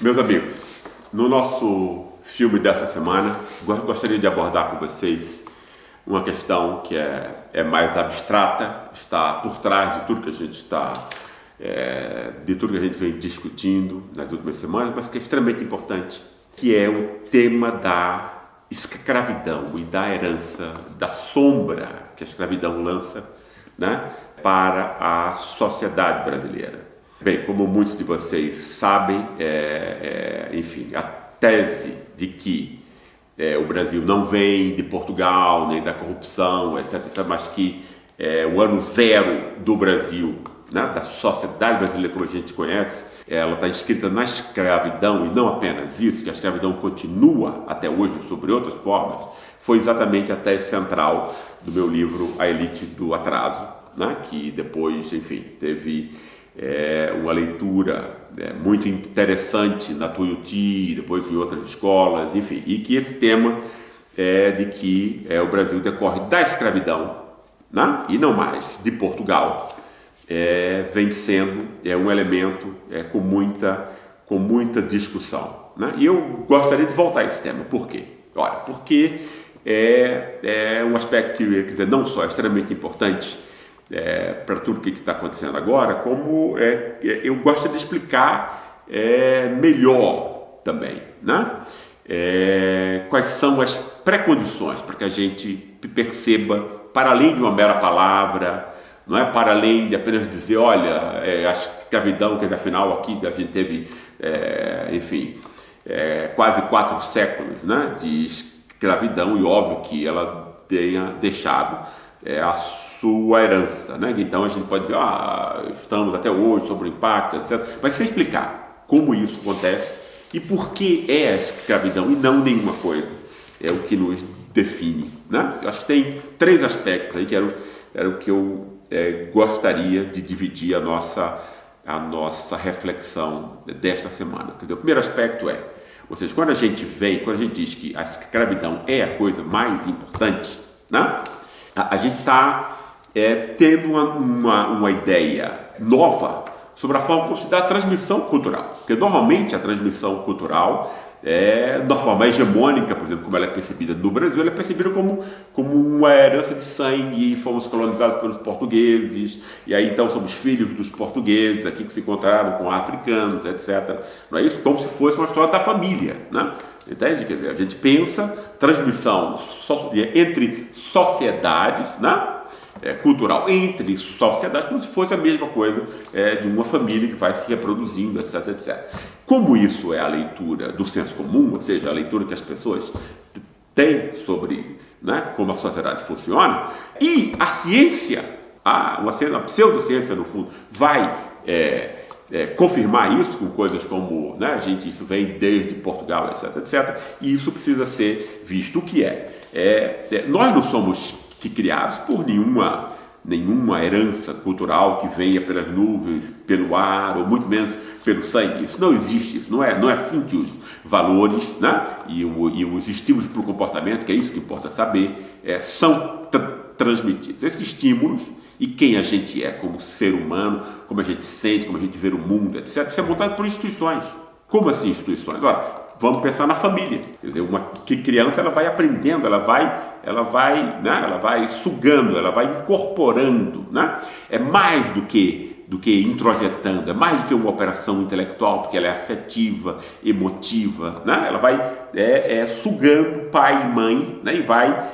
Meus amigos, no nosso filme dessa semana, gostaria de abordar com vocês uma questão que é mais abstrata, está por trás de tudo que a gente vem discutindo nas últimas semanas, mas que é extremamente importante, que é o tema da escravidão e da herança, da sombra que a escravidão lança, né, para a sociedade brasileira. Bem, como muitos de vocês sabem, enfim, a tese de que o Brasil não vem de Portugal, nem da corrupção, etc., mas que o ano zero do Brasil, né, da sociedade brasileira como a gente conhece, ela está escrita na escravidão, e não apenas isso, que a escravidão continua até hoje sobre outras formas, foi exatamente a tese central do meu livro A Elite do Atraso, né, que depois, enfim, teve uma leitura muito interessante na Tuiuti, depois em outras escolas, enfim, e que esse tema de que o Brasil decorre da escravidão, né, e não mais de Portugal, vem sendo um elemento com muita discussão, né? E eu gostaria de voltar a esse tema. Por quê? Olha, porque é um aspecto que, quer dizer, não só é extremamente importante para tudo o que está acontecendo agora, como eu gosto de explicar melhor também, né? Quais são as pré-condições para que a gente perceba, para além de uma mera palavra, não é para além de apenas dizer, olha, a escravidão, que afinal aqui a gente teve, enfim, quase 4 séculos, né, de escravidão, e óbvio que ela tenha deixado a sua herança, né? Então a gente pode dizer, estamos até hoje sobre o impacto, etc. Mas sem explicar como isso acontece e por que é a escravidão e não nenhuma coisa é o que nos define, né? Eu acho que tem 3 aspectos aí que era o que eu gostaria de dividir a nossa reflexão desta semana. Quer dizer, o primeiro aspecto ou seja, quando a gente diz que a escravidão é a coisa mais importante, né? A gente está tendo uma ideia nova sobre a forma como se dá a transmissão cultural. Porque normalmente a transmissão cultural da forma hegemônica, por exemplo, como ela é percebida no Brasil, ela é percebida como uma herança de sangue, fomos colonizados pelos portugueses, e aí então somos filhos dos portugueses aqui que se encontraram com africanos, etc. Não é isso? Como se fosse uma história da família, né? Entende? Quer dizer, a gente pensa transmissão entre sociedades, né? Cultural entre sociedades, como se fosse a mesma coisa de uma família que vai se reproduzindo, etc, etc. Como isso é a leitura do senso comum, ou seja, a leitura que as pessoas têm sobre, né, como a sociedade funciona, e a ciência, a pseudociência, no fundo, vai confirmar isso com coisas como, né, isso vem desde Portugal, etc, etc, e isso precisa ser visto. O que nós não somos criados por nenhuma herança cultural que venha pelas nuvens, pelo ar, ou muito menos pelo sangue. Isso não existe, isso não é assim que os valores, né, e os estímulos para o comportamento, que é isso que importa saber, são transmitidos. Esses estímulos e quem a gente é como ser humano, como a gente sente, como a gente vê o mundo, etc., isso é montado por instituições. Como assim instituições? Agora, vamos pensar na família. Quer dizer, que criança ela vai aprendendo, ela vai sugando, ela vai incorporando, né? É mais do que introjetando, é mais do que uma operação intelectual, porque ela é afetiva, emotiva, né? Ela vai sugando pai e mãe, né? E vai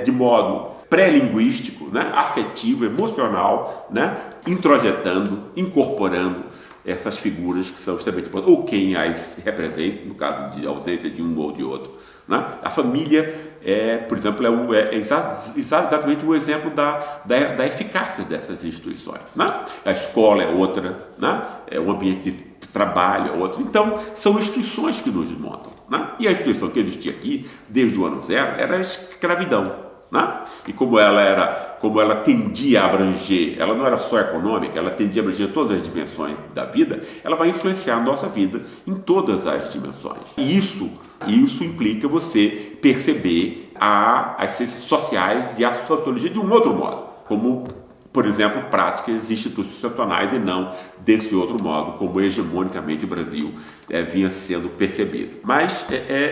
de modo pré-linguístico, né? Afetivo, emocional, né? Introjetando, incorporando essas figuras que são extremamente importantes, ou quem as representa, no caso de ausência de um ou de outro, né? A família, por exemplo, exatamente o exemplo da eficácia dessas instituições, né? A escola é outra, né? O ambiente de trabalho é outro. Então, são instituições que nos montam, né? E a instituição que existia aqui, desde o ano zero, era a escravidão, né? E como ela tendia a abranger, ela não era só econômica, ela tendia a abranger todas as dimensões da vida, ela vai influenciar a nossa vida em todas as dimensões. E isso implica você perceber as ciências sociais e a sociologia de um outro modo, como por exemplo, práticas institucionais e não desse outro modo, como hegemonicamente o Brasil vinha sendo percebido. Mas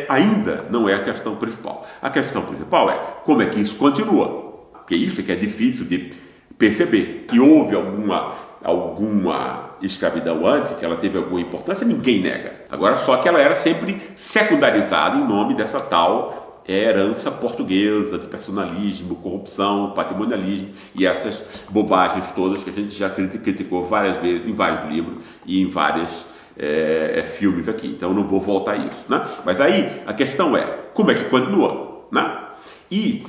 ainda não é a questão principal. A questão principal é como é que isso continua, porque isso é que é difícil de perceber. Que houve alguma escravidão antes, que ela teve alguma importância, ninguém nega. Agora, só que ela era sempre secundarizada em nome dessa tal herança portuguesa de personalismo, corrupção, patrimonialismo e essas bobagens todas que a gente já criticou várias vezes em vários livros e em vários filmes aqui. Então, eu não vou voltar a isso, né? Mas aí, a questão é, como é que continua, né? E,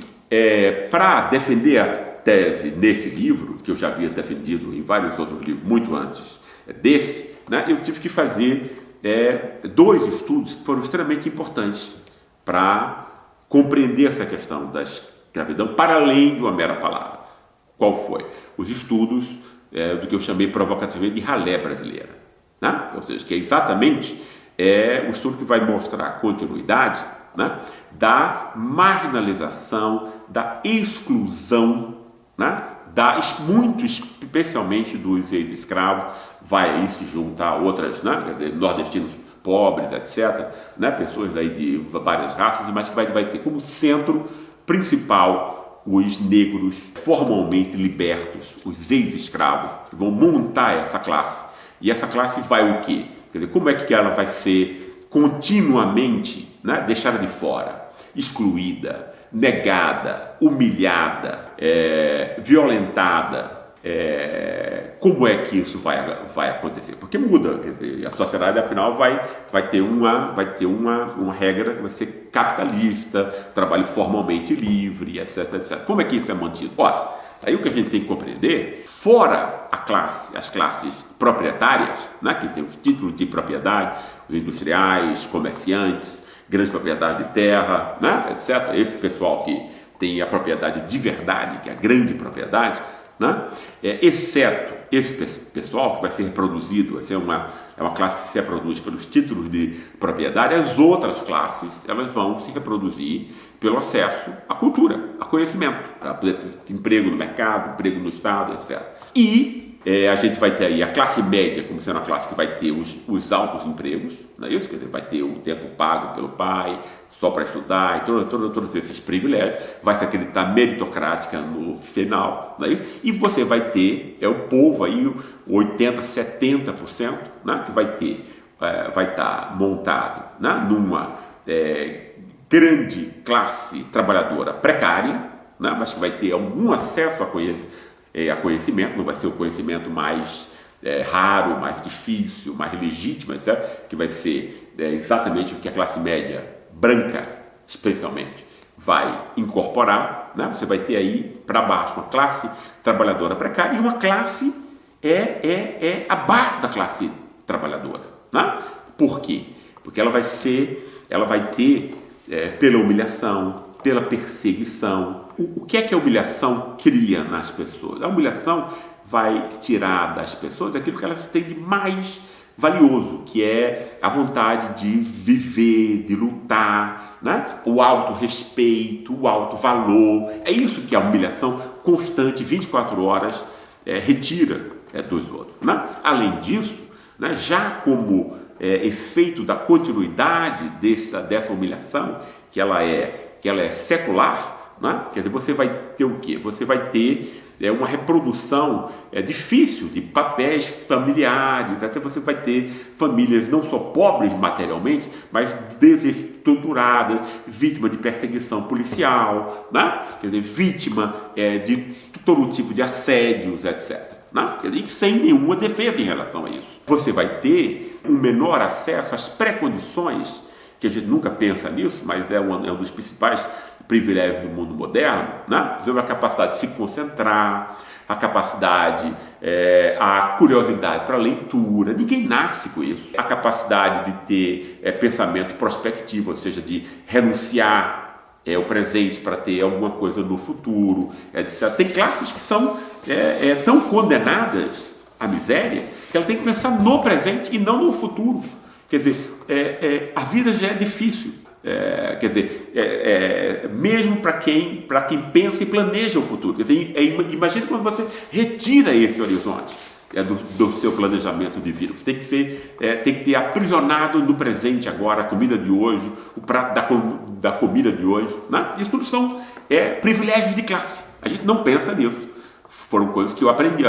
para defender a tese nesse livro, que eu já havia defendido em vários outros livros, muito antes desse, né, eu tive que fazer 2 estudos que foram extremamente importantes para compreender essa questão da escravidão para além de uma mera palavra. Qual foi? Os estudos do que eu chamei provocativamente de ralé brasileira, né? Ou seja, que é exatamente o estudo que vai mostrar a continuidade, né, da marginalização, da exclusão, né, muito especialmente dos ex-escravos, vai aí se juntar outras, né, nordestinos pobres, etc., né, pessoas aí de várias raças, mas que vai ter como centro principal os negros formalmente libertos, os ex-escravos, que vão montar essa classe. E essa classe vai o quê? Quer dizer, como é que ela vai ser continuamente, né, deixada de fora, excluída, negada, humilhada, violentada? Como é que isso vai acontecer? Porque muda, quer dizer, a sociedade afinal vai ter uma regra que vai ser capitalista, trabalho formalmente livre, etc, etc. Como é que isso é mantido? Ora, aí o que a gente tem que compreender, fora as classes proprietárias, né, que tem os títulos de propriedade, os industriais, comerciantes, grandes propriedades de terra, né, etc. Esse pessoal que tem a propriedade de verdade, que é a grande propriedade, né? Exceto esse pessoal que vai ser reproduzido, vai ser uma classe que se reproduz pelos títulos de propriedade, as outras classes elas vão se reproduzir pelo acesso à cultura, a conhecimento, para poder ter emprego no mercado, emprego no Estado, etc. E a gente vai ter aí a classe média como sendo a classe que vai ter os altos empregos, não é isso? Quer dizer, vai ter o tempo pago pelo pai, só para estudar, e todos esses privilégios, vai se acreditar meritocrática no final, não é isso? E você vai ter, o povo aí, 80%, 70%, né, que vai estar montado, né, numa grande classe trabalhadora precária, né, mas que vai ter algum acesso a conhecimento, não vai ser o conhecimento mais raro, mais difícil, mais legítimo, etc., que vai ser exatamente o que a classe média branca, especialmente, vai incorporar, né? Você vai ter aí para baixo uma classe trabalhadora precária e uma classe abaixo da classe trabalhadora, né? Por quê? Porque ela vai ter pela humilhação, pela perseguição. O que é que a humilhação cria nas pessoas? A humilhação vai tirar das pessoas aquilo que elas têm de mais valioso, que é a vontade de viver, de lutar, né? O autorrespeito, o alto valor. É isso que a humilhação constante, 24 horas, retira dos outros, né? Além disso, né, já como efeito da continuidade dessa humilhação, que ela é secular, né? Quer dizer, você vai ter o quê? Você vai ter uma reprodução difícil de papéis familiares, até você vai ter famílias não só pobres materialmente, mas desestruturadas, vítima de perseguição policial, né? Quer dizer, vítima de todo tipo de assédios, etc. Né? Quer dizer, sem nenhuma defesa em relação a isso. Você vai ter um menor acesso às pré-condições, que a gente nunca pensa nisso, mas é um dos principais privilégios do mundo moderno, né? A capacidade de se concentrar, a capacidade, a curiosidade para a leitura. Ninguém nasce com isso. A capacidade de ter pensamento prospectivo, ou seja, de renunciar o presente para ter alguma coisa no futuro, etc. Tem classes que são tão condenadas à miséria que ela tem que pensar no presente e não no futuro. Quer dizer, a vida já é difícil. Quer dizer, mesmo para quem pensa e planeja o futuro. Quer dizer, imagine quando você retira esse horizonte do seu planejamento de vida. Você tem que ter aprisionado no presente agora a comida de hoje, o prato da comida de hoje. Né? Isso tudo são privilégios de classe. A gente não pensa nisso. Foram coisas que eu aprendi.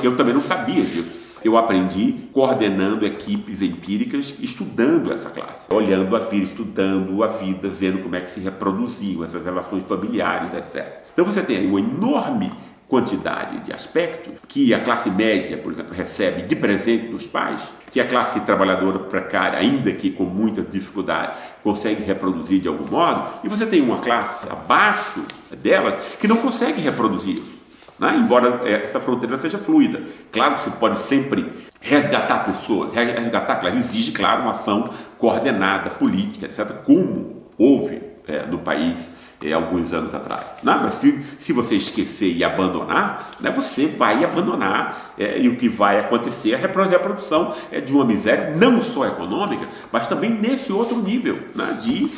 Eu também não sabia disso. Eu aprendi coordenando equipes empíricas, estudando essa classe, olhando a vida, estudando a vida, vendo como é que se reproduziam essas relações familiares, etc. Então você tem aí uma enorme quantidade de aspectos que a classe média, por exemplo, recebe de presente dos pais, que a classe trabalhadora precária, ainda que com muita dificuldade, consegue reproduzir de algum modo, e você tem uma classe abaixo delas que não consegue reproduzir isso. Né? Embora essa fronteira seja fluida. Claro que você pode sempre resgatar pessoas, claro, exige, claro, uma ação coordenada, política, etc., como houve no país alguns anos atrás. Né? Mas se você esquecer e abandonar, né, você vai abandonar e o que vai acontecer é a reprodução de uma miséria, não só econômica, mas também nesse outro nível, né, de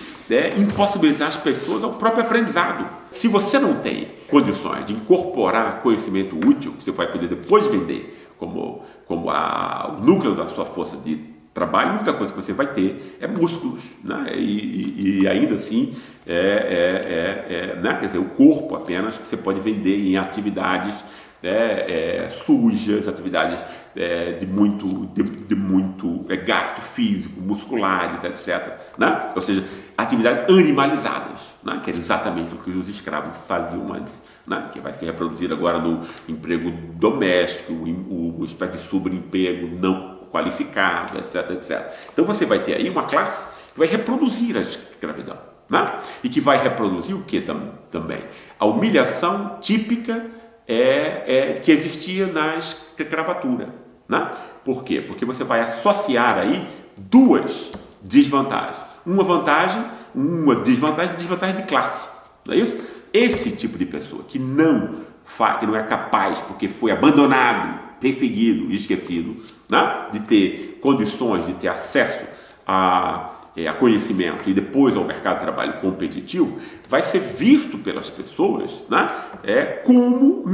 impossibilitar as pessoas ao próprio aprendizado. Se você não tem condições de incorporar conhecimento útil, que você vai poder depois vender como o núcleo da sua força de trabalho, a única coisa que você vai ter é músculos, né? E ainda assim, né? Quer dizer, o corpo apenas que você pode vender em atividades sujas, atividades de muito gasto físico, musculares, etc. Né? Ou seja, atividades animalizadas, né? Que era exatamente o que os escravos faziam antes, né? Que vai se reproduzir agora no emprego doméstico, uma espécie de sobreemprego não qualificado, etc, etc. Então você vai ter aí uma classe que vai reproduzir a escravidão, né? E que vai reproduzir o que também? A humilhação típica que existia na escravatura, né? Por quê? Porque você vai associar aí duas desvantagens. Uma desvantagem de classe, não é isso? Esse tipo de pessoa que não é capaz, porque foi abandonado, perseguido, esquecido, né? De ter condições, de ter acesso a conhecimento e depois ao mercado de trabalho competitivo, vai ser visto pelas pessoas, né? Como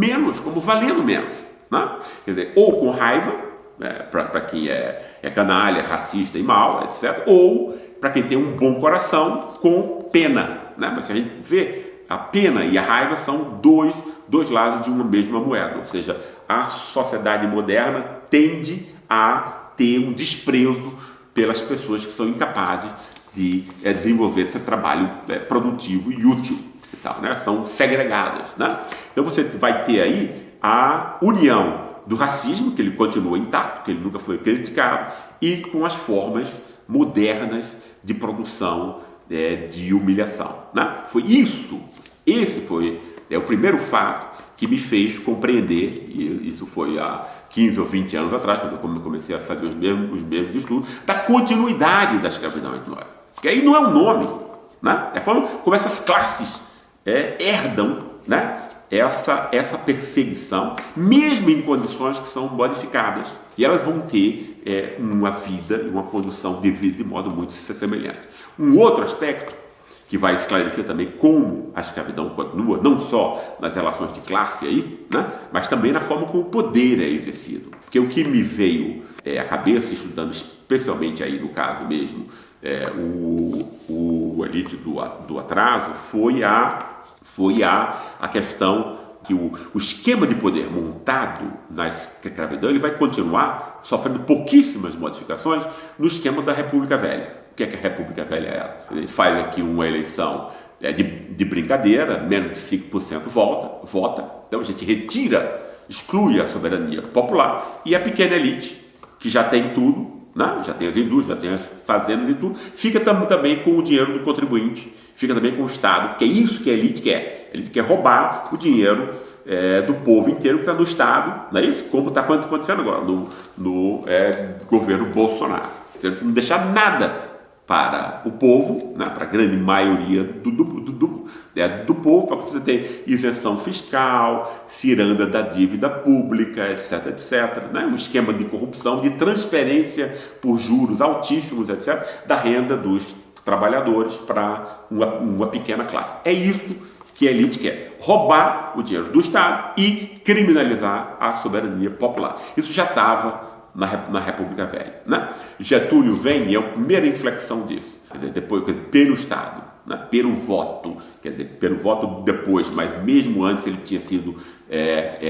valendo menos, né? Quer dizer, ou com raiva, para quem é canalha, racista e mau, etc., ou para quem tem um bom coração, com pena, né? Mas se a gente vê, a pena e a raiva são dois lados de uma mesma moeda, ou seja, a sociedade moderna tende a ter um desprezo pelas pessoas que são incapazes de desenvolver trabalho produtivo e útil e tal, né? São segregadas, né? Então você vai ter aí a união do racismo, que ele continua intacto, que ele nunca foi criticado, e com as formas modernas de produção de humilhação, né? Esse foi o primeiro fato que me fez compreender, e isso foi há 15 ou 20 anos atrás, quando eu comecei a fazer os mesmos estudos, da continuidade da escravidão etnológica. Porque aí não é um nome, né? É a forma como essas classes herdam, né, essa perseguição, mesmo em condições que são modificadas. E elas vão ter uma vida, uma condução de vida de modo muito semelhante. Um outro aspecto que vai esclarecer também como a escravidão continua, não só nas relações de classe aí, né, mas também na forma como o poder é exercido. Porque o que me veio à cabeça, estudando especialmente aí no caso mesmo, o elite do atraso, foi a questão que o esquema de poder montado na escravidão ele vai continuar sofrendo pouquíssimas modificações no esquema da República Velha. O que é que a República Velha era? A gente faz aqui uma eleição de brincadeira, menos de 5% vota, então a gente exclui a soberania popular, e a pequena elite, que já tem tudo, né? Já tem as indústrias, já tem as fazendas e tudo, fica também com o dinheiro do contribuinte, fica também com o Estado, porque é isso que a elite quer. A elite quer roubar o dinheiro do povo inteiro que está no Estado, não é isso? Como está acontecendo agora no governo Bolsonaro. Você não deixar nada para o povo, né, para a grande maioria do povo, para você ter isenção fiscal, ciranda da dívida pública, etc, etc. Né? Um esquema de corrupção, de transferência por juros altíssimos, etc, da renda dos trabalhadores para uma pequena classe. É isso que a elite quer: roubar o dinheiro do Estado e criminalizar a soberania popular. Isso já estava na República Velha, né? Getúlio vem e é a primeira inflexão disso. Quer dizer, depois, pelo Estado, né? Pelo voto, quer dizer, pelo voto depois, mas mesmo antes ele tinha sido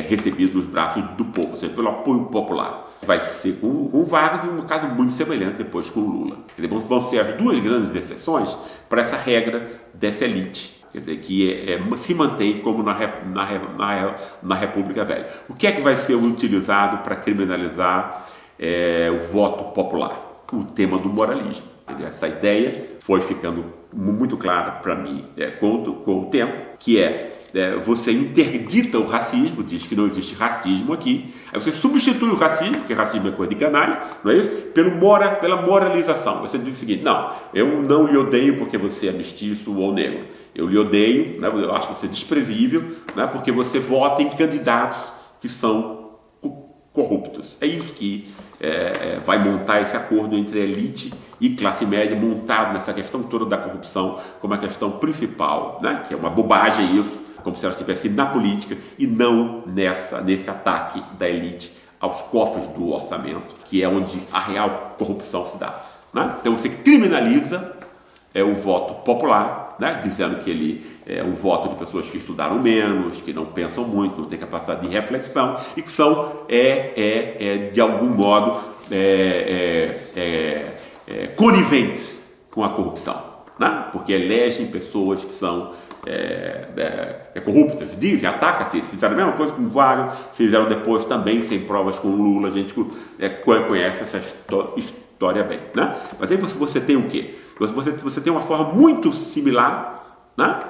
recebido nos braços do povo, ou seja, pelo apoio popular. Vai ser com Vargas e um caso muito semelhante depois com Lula. Quer dizer, vão ser as duas grandes exceções para essa regra dessa elite, quer dizer, que se mantém como na República Velha. O que é que vai ser utilizado para criminalizar o voto popular? O tema do moralismo. Quer dizer, essa ideia foi ficando muito clara para mim com o tempo, que você interdita o racismo, diz que não existe racismo aqui, aí você substitui o racismo, porque racismo é coisa de canalha, não é isso? Pela moralização. Você diz o seguinte: não, eu não lhe odeio porque você é mestiço ou negro, eu lhe odeio, né, eu acho você desprezível, né, porque você vota em candidatos que são corruptos. É isso que vai montar esse acordo entre elite e classe média, montado nessa questão toda da corrupção como a questão principal, né? Que é uma bobagem isso, como se ela estivesse na política e não nesse ataque da elite aos cofres do orçamento, que é onde a real corrupção se dá, né? Então você criminaliza o voto popular, né? Dizendo que ele é um voto de pessoas que estudaram menos, que não pensam muito, não têm capacidade de reflexão e que são, de algum modo, coniventes com a corrupção, né? Porque elegem pessoas que são corruptas, dizem, atacam-se, fizeram a mesma coisa com Vargas, fizeram depois também sem provas com Lula. A gente conhece essa história bem, né? Mas aí você tem o quê? Você tem uma forma muito similar, né,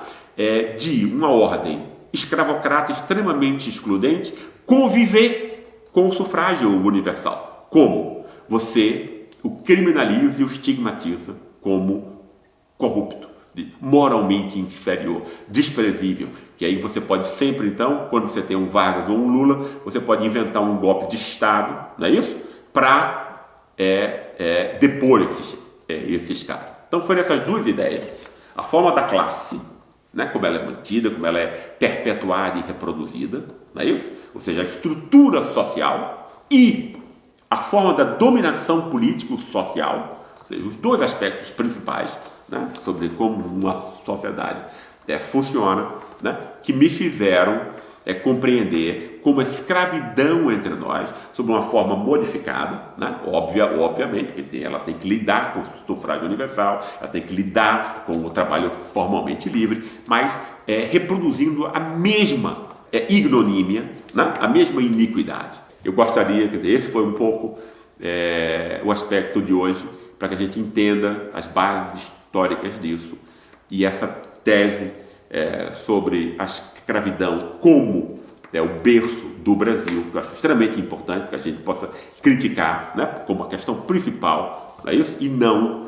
de uma ordem escravocrata extremamente excludente conviver com o sufrágio universal. Como? Você o criminaliza e o estigmatiza como corrupto, moralmente inferior, desprezível. Que aí você pode sempre, então, quando você tem um Vargas ou um Lula, você pode inventar um golpe de Estado, não é isso? Para depor esses caras. Então foram essas duas ideias: a forma da classe, né, como ela é mantida, como ela é perpetuada e reproduzida, não é isso? Ou seja, a estrutura social, e a forma da dominação político-social, ou seja, os dois aspectos principais, né, sobre como uma sociedade funciona, né, que me fizeram compreender como a escravidão entre nós, sob uma forma modificada, né, obviamente, porque ela tem que lidar com o sufrágio universal, ela tem que lidar com o trabalho formalmente livre, mas reproduzindo a mesma ignomínia, né, a mesma iniquidade. Eu gostaria, quer dizer, esse foi um pouco o aspecto de hoje, para que a gente entenda as bases históricas disso, e essa tese sobre a escravidão como o berço do Brasil, que eu acho extremamente importante que a gente possa criticar, né, como a questão principal, não é isso? E não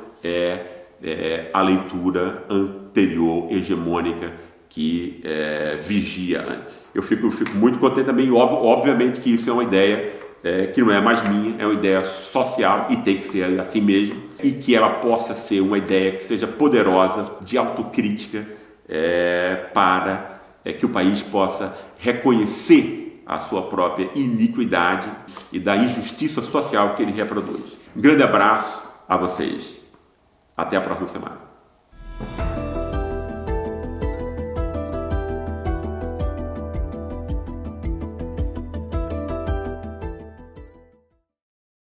a leitura anterior, hegemônica, que vigia antes. Eu fico muito contente também, obviamente que isso é uma ideia que não é mais minha, é uma ideia social e tem que ser assim mesmo, e que ela possa ser uma ideia que seja poderosa, de autocrítica, para que o país possa reconhecer a sua própria iniquidade e da injustiça social que ele reproduz. Um grande abraço a vocês. Até a próxima semana.